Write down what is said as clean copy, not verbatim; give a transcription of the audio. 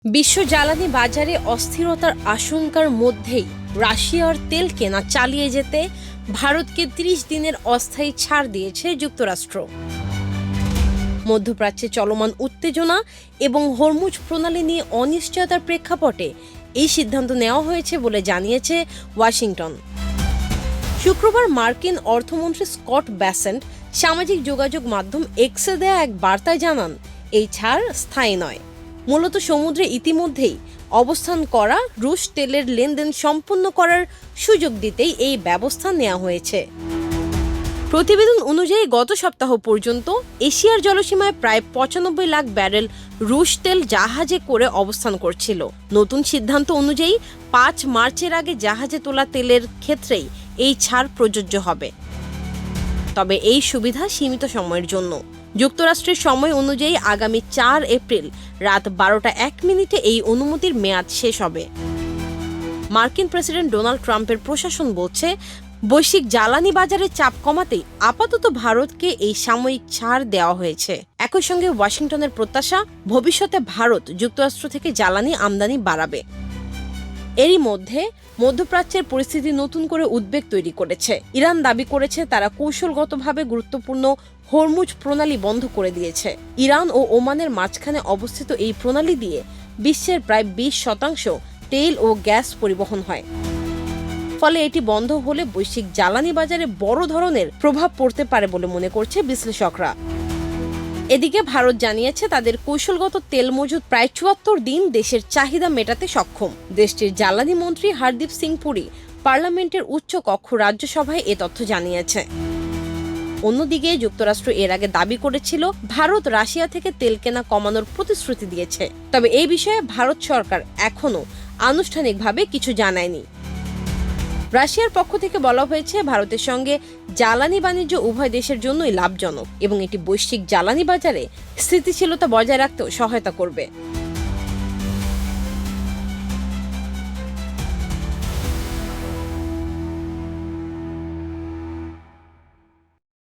বিশ্ব জ্বালানি বাজারে অস্থিরতার আশঙ্কার মধ্যেই রাশিয়ার তেল কেনা চালিয়ে যেতে ভারতকে ৩০ দিনের অস্থায়ী ছাড় দিয়েছে যুক্তরাষ্ট্র। মধ্যপ্রাচ্যে চলমান উত্তেজনা এবং হরমুজ প্রণালী নিয়ে অনিশ্চয়তার প্রেক্ষাপটে এই সিদ্ধান্ত নেওয়া হয়েছে বলে জানিয়েছে ওয়াশিংটন। শুক্রবার মার্কিন অর্থমন্ত্রী স্কট ব্যাসেন্ট সামাজিক যোগাযোগ মাধ্যম এক্সে দেয়া এক বার্তায় জানান, এই ছাড় স্থায়ী নয়। মূলত সমুদ্রে ইতিমধ্যেই অবস্থান করা রুশ তেলের লেনদেন সম্পন্ন করার সুযোগ দিতেই এই ব্যবস্থা নেওয়া হয়েছে। প্রতিবেদন অনুযায়ী গত সপ্তাহ পর্যন্ত এশিয়ার জলসীমায় প্রায় ৯৫ লাখ ব্যারেল রুশ তেল জাহাজে করে অবস্থান করছিল। নতুন সিদ্ধান্ত অনুযায়ী ৫ মার্চের আগে জাহাজে তোলা তেলের ক্ষেত্রেই এই ছাড় প্রযোজ্য হবে। তবে এই সুবিধা সীমিত সময়ের জন্য। যুক্তরাষ্ট্রের সময় অনুযায়ী আগামী ৪ এপ্রিল রাত ১২টা ১ এই অনুমতির মেয়াদ শেষ হবে। মার্কিন প্রেসিডেন্ট ডোনাল্ড ট্রাম্পের প্রশাসন বলছে, বৈশ্বিক জ্বালানি বাজারে চাপ কমাতেই আপাতত ভারতকে এই সাময়িক ছাড় দেওয়া হয়েছে। একই সঙ্গে ওয়াশিংটনের প্রত্যাশা, ভবিষ্যতে ভারত যুক্তরাষ্ট্র থেকে জ্বালানি আমদানি বাড়াবে। এরই মধ্যে মধ্যপ্রাচ্যের পরিস্থিতি নতুন করে উদ্বেগ তৈরি করেছে। ইরান দাবি করেছে তারা কৌশলগতভাবে গুরুত্বপূর্ণ হরমুজ প্রণালী বন্ধ করে দিয়েছে। ইরান ও ওমানের মাঝখানে অবস্থিত এই প্রণালী দিয়ে বিশ্বের প্রায় ২০% তেল ও গ্যাস পরিবহন হয়। ফলে এটি বন্ধ হলে বৈশ্বিক জ্বালানি বাজারে বড় ধরনের প্রভাব পড়তে পারে বলে মনে করছে বিশ্লেষকরা। এদিকে ভারত জানিয়েছে তাদের কৌশলগত তেল মজুদ প্রায় ৭৪ দিন দেশের চাহিদা মেটাতে সক্ষম। দেশটির জ্বালানি মন্ত্রী হরদীপ সিং পুরী পার্লামেন্টের উচ্চ কক্ষ রাজ্যসভায় এ তথ্য জানিয়েছে। অন্যদিকে যুক্তরাষ্ট্র এর আগে দাবি করেছিল ভারত রাশিয়া থেকে তেল কেনা কমানোর প্রতিশ্রুতি দিয়েছে। তবে এই বিষয়ে ভারত সরকার এখনও আনুষ্ঠানিকভাবে কিছু জানায়নি। রাশিয়ার পক্ষ থেকে বলা হয়েছে ভারতের সঙ্গে জ্বালানি বাণিজ্য উভয় দেশের জন্যই লাভজনক এবং এটি বৈশ্বিক জ্বালানি বাজারে স্থিতিশীলতা বজায় রাখতেও সহায়তা করবে।